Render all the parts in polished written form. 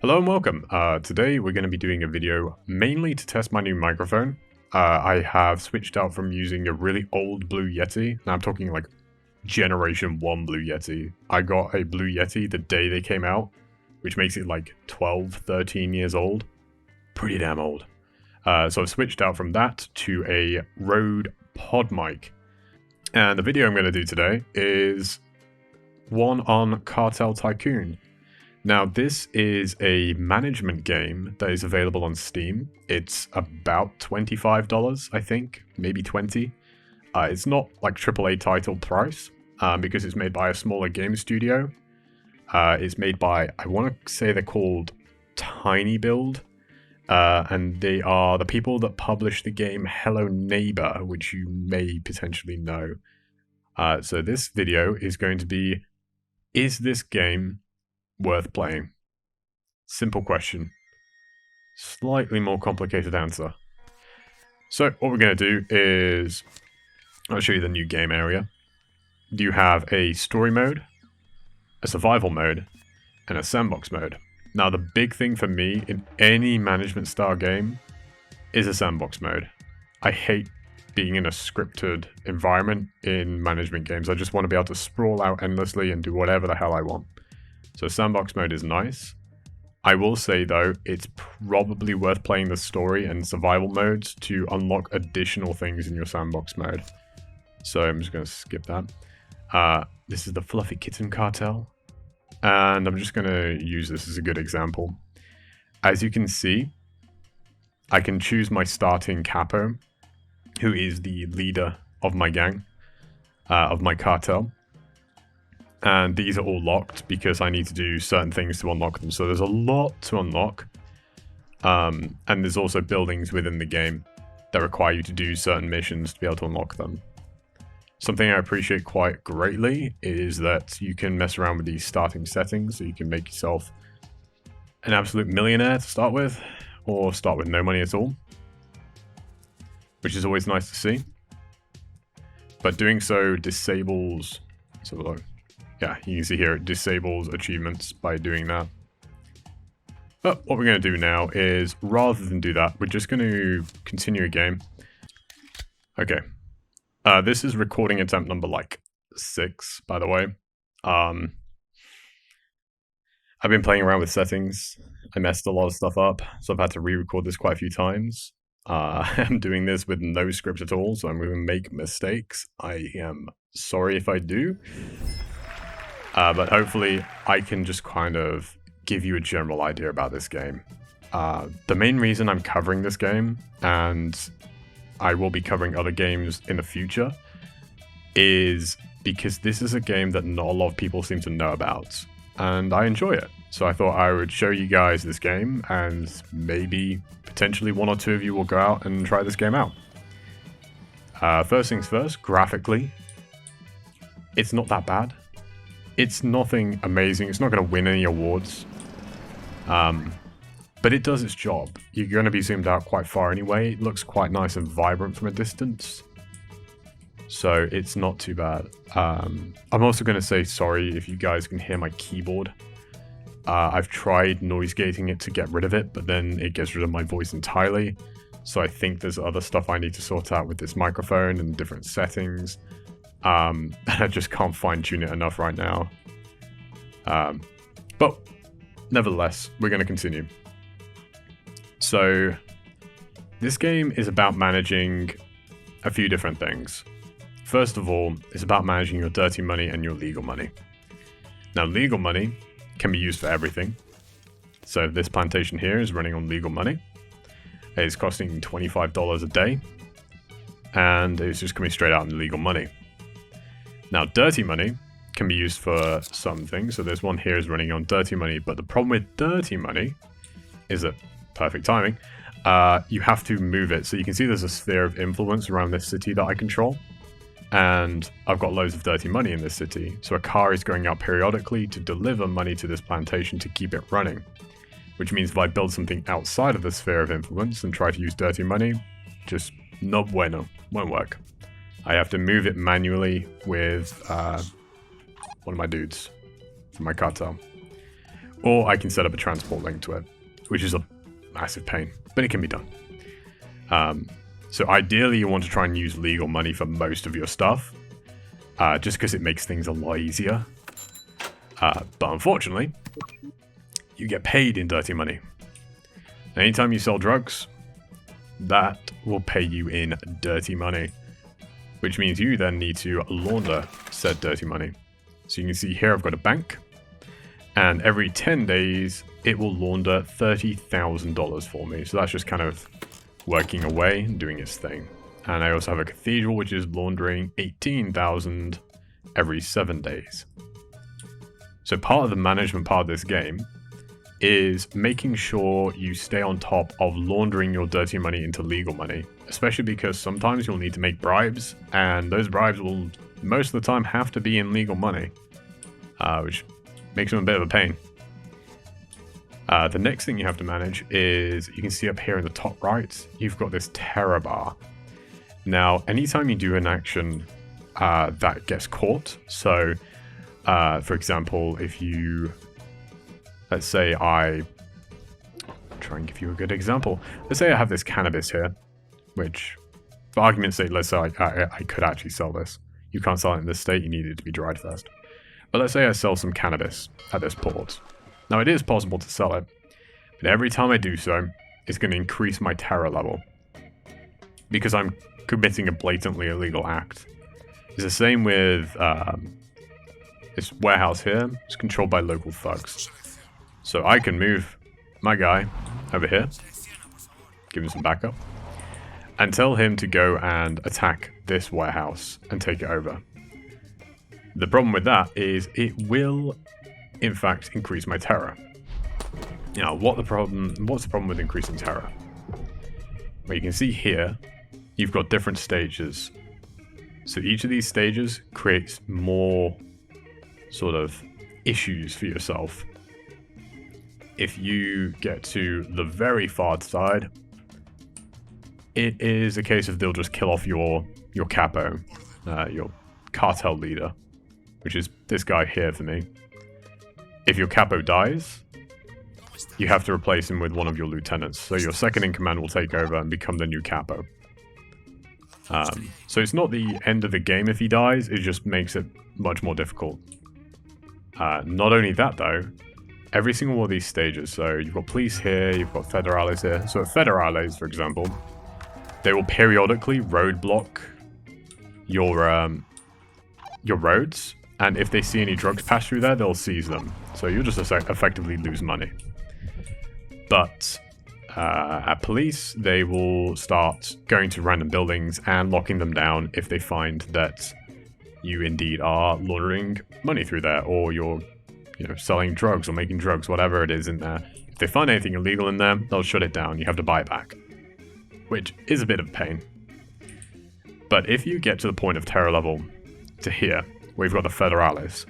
Hello and welcome. Today we're going to be doing a video mainly to test my new microphone. I have switched out from using a really old Blue Yeti. Now I'm talking like Generation 1 Blue Yeti. I got a Blue Yeti the day they came out, which makes it like 12, 13 years old. Pretty damn old. So I've switched out from that to a Rode Pod mic. And the video I'm going to do today is one on Cartel Tycoon. Now, this is a management game that is available on Steam. It's about $25, I think, maybe 20. It's not like AAA title price, because it's made by a smaller game studio. It's made by, I want to say they're called Tiny Build, and they are the people that publish the game Hello Neighbor, which you may potentially know. So this video is going to be, is this game worth playing? Simple question. Slightly more complicated answer. So what we're going to do is, I'll show you the new game area. You have a story mode, a survival mode, and a sandbox mode. Now the big thing for me in any management style game is a sandbox mode. I hate being in a scripted environment in management games. I just want to be able to sprawl out endlessly and do whatever the hell I want. So sandbox mode is nice. I will say though, it's probably worth playing the story and survival modes to unlock additional things in your sandbox mode. So I'm just going to skip that. This is the Fluffy Kitten Cartel. And I'm just going to use this as a good example. As you can see, I can choose my starting capo, who is the leader of my gang, of my cartel. And these are all locked because I need to do certain things to unlock them. So there's a lot to unlock. And there's also buildings within the game that require you to do certain missions to be able to unlock them. Something I appreciate quite greatly is that you can mess around with these starting settings. So you can make yourself an absolute millionaire to start with, or start with no money at all, which is always nice to see. But doing so disables... Let's have a look. Yeah, you can see here it disables achievements by doing that. But what we're going to do now is, rather than do that, we're just going to continue a game. Okay. This is recording attempt number like 6, by the way. I've been playing around with settings. I messed a lot of stuff up, so I've had to re-record this quite a few times. I'm doing this with no script at all, so I'm going to make mistakes. I am sorry if I do. But hopefully I can just kind of give you a general idea about this game. The main reason I'm covering this game, and I will be covering other games in the future, is because this is a game that not a lot of people seem to know about, and I enjoy it. So I thought I would show you guys this game, and maybe potentially one or two of you will go out and try this game out. First things first, graphically, it's not that bad. It's nothing amazing. It's not going to win any awards. But it does its job. You're going to be zoomed out quite far anyway. It looks quite nice and vibrant from a distance. So it's not too bad. I'm also going to say sorry if you guys can hear my keyboard. I've tried noise gating it to get rid of it, but then it gets rid of my voice entirely. So I think there's other stuff I need to sort out with this microphone and different settings. I just can't fine-tune it enough right now. But nevertheless, we're going to continue. So this game is about managing a few different things. First of all, it's about managing your dirty money and your legal money. Now, legal money can be used for everything. So this plantation here is running on legal money. It's costing $25 a day, and it's just coming straight out in legal money. Now, dirty money can be used for some things. So there's one here is running on dirty money. But the problem with dirty money is that, perfect timing, you have to move it. So you can see there's a sphere of influence around this city that I control. And I've got loads of dirty money in this city. So a car is going out periodically to deliver money to this plantation to keep it running. Which means if I build something outside of the sphere of influence and try to use dirty money, just no bueno, won't work. I have to move it manually with one of my dudes from my cartel. or I can set up a transport link to it, which is a massive pain, but it can be done. So ideally you want to try and use legal money for most of your stuff, just because it makes things a lot easier. But unfortunately, you get paid in dirty money. Anytime you sell drugs, that will pay you in dirty money, which means you then need to launder said dirty money. So you can see here I've got a bank, and every 10 days it will launder $30,000 for me. So that's just kind of working away and doing its thing. And I also have a cathedral which is laundering 18,000 every 7 days. So part of the management part of this game is making sure you stay on top of laundering your dirty money into legal money, especially because sometimes you'll need to make bribes, and those bribes will most of the time have to be in legal money, which makes them a bit of a pain. The next thing you have to manage is, you can see up here in the top right, you've got this terror bar. Now, anytime you do an action that gets caught, so for example, if you, let's say I'll try and give you a good example. Let's say I have this cannabis here, which, for argument's sake, let's say I could actually sell this. You can't sell it in this state, you need it to be dried first. But let's say I sell some cannabis at this port. Now, it is possible to sell it, but every time I do so, it's going to increase my terror level, because I'm committing a blatantly illegal act. It's the same with this warehouse here. It's controlled by local thugs. So I can move my guy over here, give him some backup, and tell him to go and attack this warehouse and take it over. The problem with that is it will, in fact, increase my terror. Now, what's the problem with increasing terror? Well, you can see here, you've got different stages. So each of these stages creates more sort of issues for yourself. If you get to the very far side, it is a case of they'll just kill off your capo, your cartel leader, which is this guy here for me. If your capo dies, you have to replace him with one of your lieutenants. So your second in command will take over and become the new capo. So it's not the end of the game if he dies, it just makes it much more difficult. Not only that though, every single one of these stages, so you've got police here, you've got federales here. So at federales, for example, they will periodically roadblock your roads, and if they see any drugs pass through there, they'll seize them. So you'll just effectively lose money. But at police, they will start going to random buildings and locking them down if they find that you indeed are laundering money through there, or you're, selling drugs or making drugs, whatever it is in there. If they find anything illegal in there, they'll shut it down. You have to buy it back, which is a bit of a pain. But if you get to the point of terror level to here, where you've got the federales,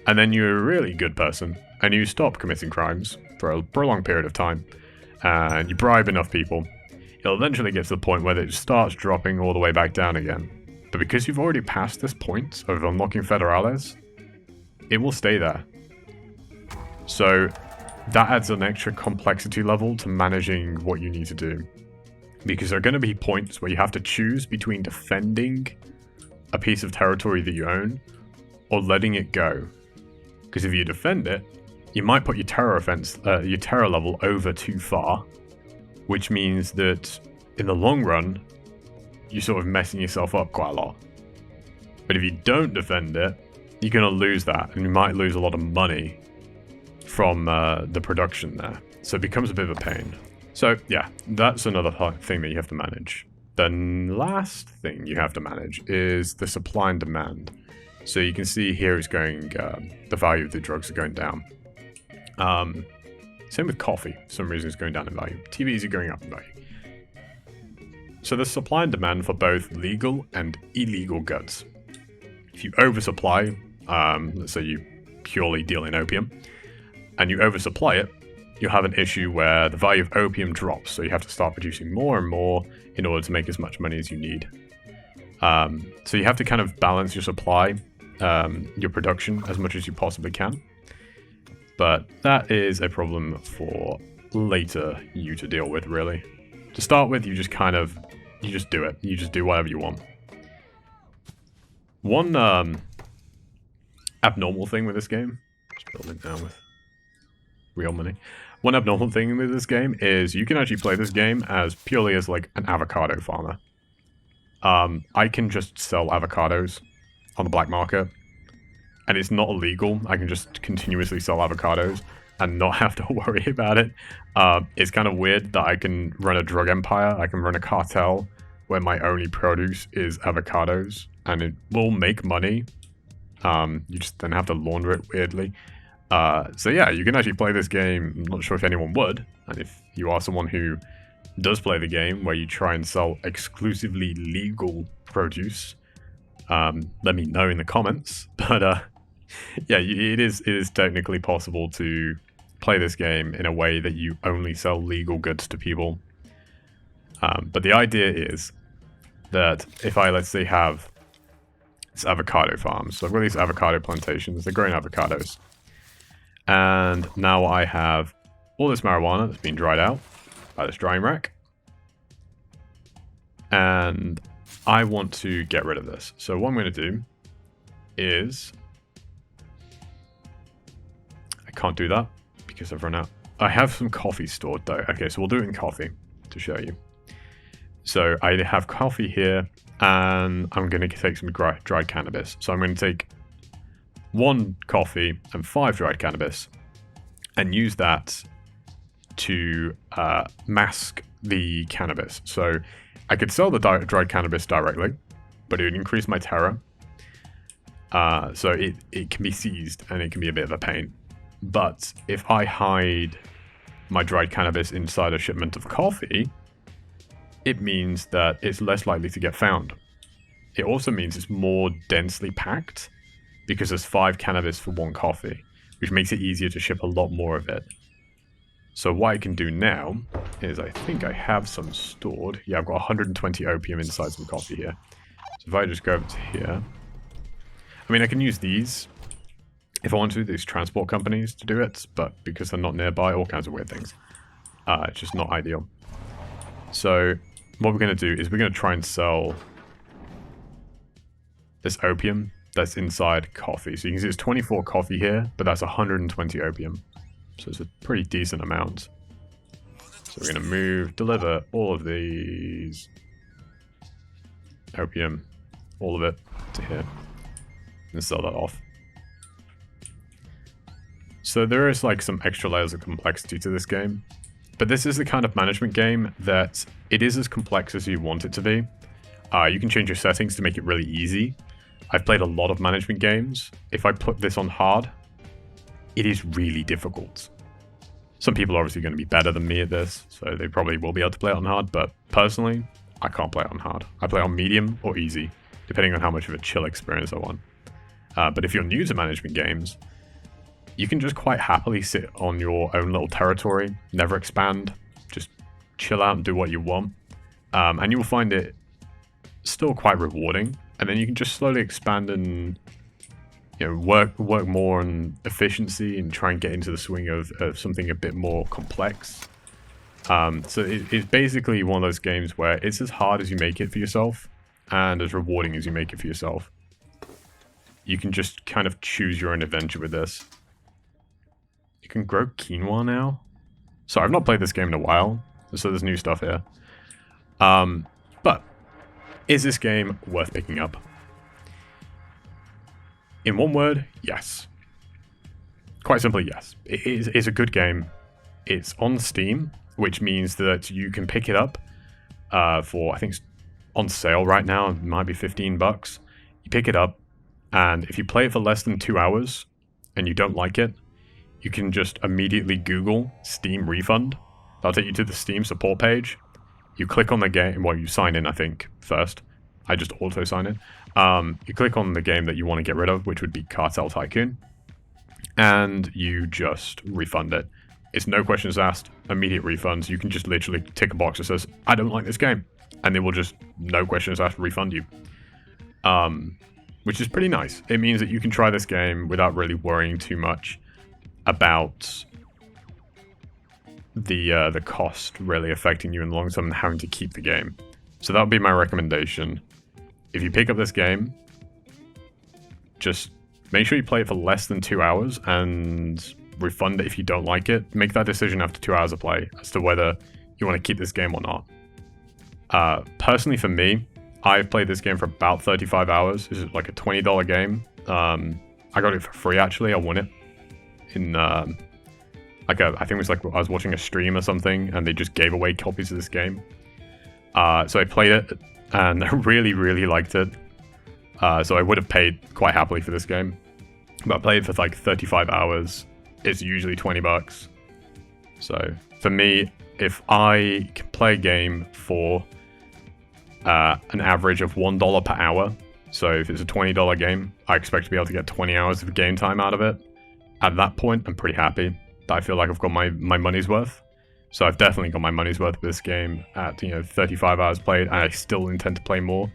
and then you're a really good person, and you stop committing crimes for a prolonged period of time, and you bribe enough people, it'll eventually get to the point where it starts dropping all the way back down again. But because you've already passed this point of unlocking federales, it will stay there. So that adds an extra complexity level to managing what you need to do. Because there are going to be points where you have to choose between defending a piece of territory that you own or letting it go. Because if you defend it, you might put your terror level over too far, which means that in the long run, you're sort of messing yourself up quite a lot. But if you don't defend it, you're going to lose that, and you might lose a lot of money from the production there. So it becomes a bit of a pain. So yeah, that's another thing that you have to manage. The last thing you have to manage is the supply and demand. So you can see here it's going, the value of the drugs are going down. Same with coffee. For some reason it's going down in value. TVs are going up in value. So there's supply and demand for both legal and illegal goods. If you oversupply, let's say you purely deal in opium, and you oversupply it, you'll have an issue where the value of opium drops, so you have to start producing more and more in order to make as much money as you need. So you have to kind of balance your supply, your production as much as you possibly can. But that is a problem for later you to deal with, really. To start with, you just do it. You just do whatever you want. One abnormal thing with this game, just build it down with real money. One abnormal thing with this game is you can actually play this game as purely as like an avocado farmer. I can just sell avocados on the black market, and it's not illegal. I can just continuously sell avocados and not have to worry about it. It's kind of weird that I can run a drug empire. I can run a cartel where my only produce is avocados, and it will make money. You just then have to launder it weirdly. So yeah, you can actually play this game. I'm not sure if anyone would, and if you are someone who does play the game where you try and sell exclusively legal produce, let me know in the comments. But yeah, it is technically possible to play this game in a way that you only sell legal goods to people. But the idea is that if I, let's say, have this avocado farm, so I've got these avocado plantations, they're growing avocados, and now I have all this marijuana that's been dried out by this drying rack, and I want to get rid of this. So what I'm going to do is, I can't do that because I've run out. I have some coffee stored though. Okay, so we'll do it in coffee to show you. So I have coffee here, and I'm going to take some dried cannabis. So I'm going to take 1 coffee and 5 dried cannabis and use that to mask the cannabis. So I could sell the dried cannabis directly, but it would increase my terror. So it can be seized, and it can be a bit of a pain. But if I hide my dried cannabis inside a shipment of coffee, it means that it's less likely to get found. It also means it's more densely packed because there's 5 cannabis for 1 coffee, which makes it easier to ship a lot more of it. So what I can do now is, I think I have some stored. Yeah, I've got 120 opium inside some coffee here. So if I just go over to here, I mean, I can use these if I want to, these transport companies to do it, but because they're not nearby, all kinds of weird things. It's just not ideal. So what we're going to do is we're going to try and sell this opium that's inside coffee. So you can see it's 24 coffee here, but that's 120 opium. So it's a pretty decent amount. So we're going to deliver all of these opium, all of it, to here, and sell that off. So there is like some extra layers of complexity to this game, but this is the kind of management game that it is as complex as you want it to be. You can change your settings to make it really easy. I've played a lot of management games. If I put this on hard, it is really difficult. Some people are obviously going to be better than me at this, so they probably will be able to play it on hard, but personally, I can't play it on hard. I play on medium or easy, depending on how much of a chill experience I want. But if you're new to management games, you can just quite happily sit on your own little territory, never expand, just chill out and do what you want. And you'll find it still quite rewarding. And then you can just slowly expand and work more on efficiency and try and get into the swing of something a bit more complex. So it's basically one of those games where it's as hard as you make it for yourself and as rewarding as you make it for yourself. You can just kind of choose your own adventure with this. You can grow quinoa now. So I've not played this game in a while, so there's new stuff here. But is this game worth picking up? In one word, yes. Quite simply, yes. It's a good game. It's on Steam, which means that you can pick it up for, I think it's on sale right now. It might be $15. You pick it up, and if you play it for less than 2 hours and you don't like it, you can just immediately Google Steam refund. That'll take you to the Steam support page. You click on the game, well, you sign in, I think, first. I just auto sign in. You click on the game that you want to get rid of, which would be Cartel Tycoon, and you just refund it. It's no questions asked, immediate refunds. You can just literally tick a box that says, I don't like this game, and they will just, no questions asked, refund you. Which is pretty nice. It means that you can try this game without really worrying too much. about the cost really affecting you in the long term and having to keep the game. So that would be my recommendation. If you pick up this game, just make sure you play it for less than 2 hours and refund it if you don't like it. Make that decision after 2 hours of play as to whether you want to keep this game or not. Personally for me, I've played this game for about 35 hours. This is like a $20 game. I got it for free actually. I won it in I think it was like I was watching a stream or something and they just gave away copies of this game. So I played it and I really, really liked it. So I would have paid quite happily for this game. But I played it for like 35 hours. It's usually $20. So for me, if I can play a game for an average of $1 per hour, so if it's a $20 game, I expect to be able to get 20 hours of game time out of it. At that point, I'm pretty happy that I feel like I've got my money's worth. So I've definitely got my money's worth of this game at 35 hours played, and I still intend to play more.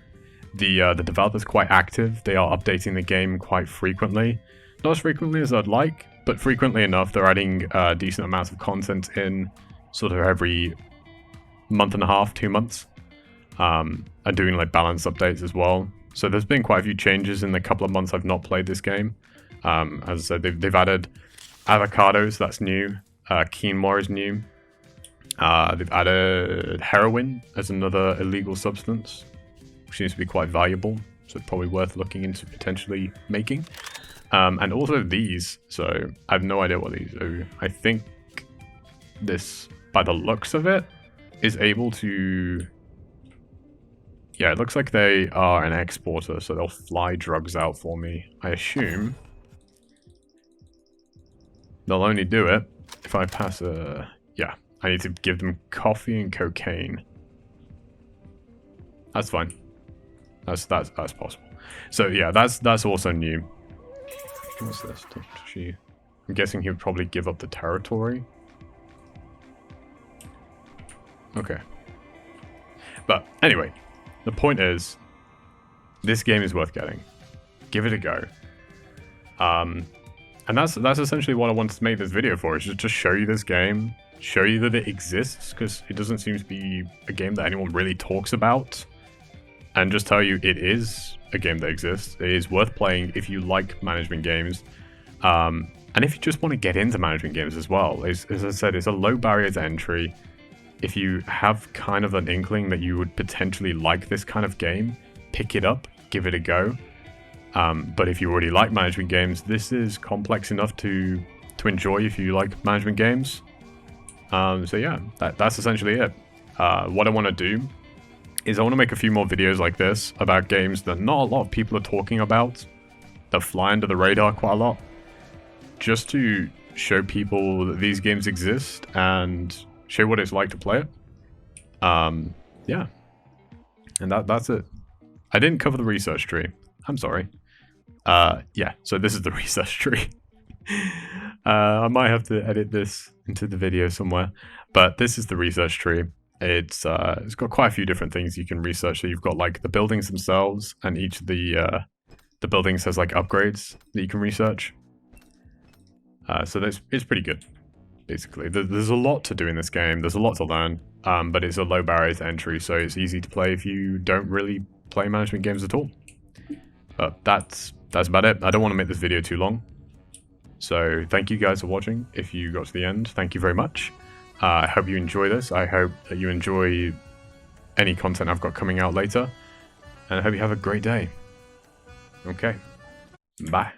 The developer's quite active. They are updating the game quite frequently. Not as frequently as I'd like, but frequently enough. They're adding decent amounts of content in sort of every month and a half, 2 months. And doing like balance updates as well. So there's been quite a few changes in the couple of months I've not played this game. As I said, they've added avocados, that's new. Quinoa is new. They've added heroin as another illegal substance, which seems to be quite valuable. So it's probably worth looking into potentially making. And also these. So I have no idea what these do. I think this, by the looks of it, is able to... Yeah, it looks like they are an exporter, so they'll fly drugs out for me. I assume they'll only do it if I pass a... Yeah, I need to give them coffee and cocaine. That's fine. That's possible. So yeah, that's also new. What's this? I'm guessing he would probably give up the territory. Okay. But anyway, the point is, this game is worth getting. Give it a go. And that's essentially what I wanted to make this video for, is just show you this game, show you that it exists, because it doesn't seem to be a game that anyone really talks about, and just tell you it is a game that exists. It is worth playing if you like management games, and if you just want to get into management games as well. As I said, it's a low barrier to entry. If you have kind of an inkling that you would potentially like this kind of game, pick it up, give it a go. But if you already like management games, this is complex enough to enjoy if you like management games. So yeah, that's essentially it. What I want to do is I want to make a few more videos like this about games that not a lot of people are talking about, that fly under the radar quite a lot, just to show people that these games exist and show what it's like to play it. Yeah, and that's it. I didn't cover the research tree. I'm sorry. Yeah, so this is the research tree. I might have to edit this into the video somewhere, but this is the research tree. It's got quite a few different things you can research. So you've got like the buildings themselves, and each of the buildings has like upgrades that you can research. So it's pretty good. Basically, there's a lot to do in this game. There's a lot to learn, but it's a low barrier to entry, so it's easy to play if you don't really play management games at all. But that's about it. I don't want to make this video too long. So thank you guys for watching. If you got to the end, thank you very much. I hope you enjoy this. I hope that you enjoy any content I've got coming out later. And I hope you have a great day. Okay. Bye.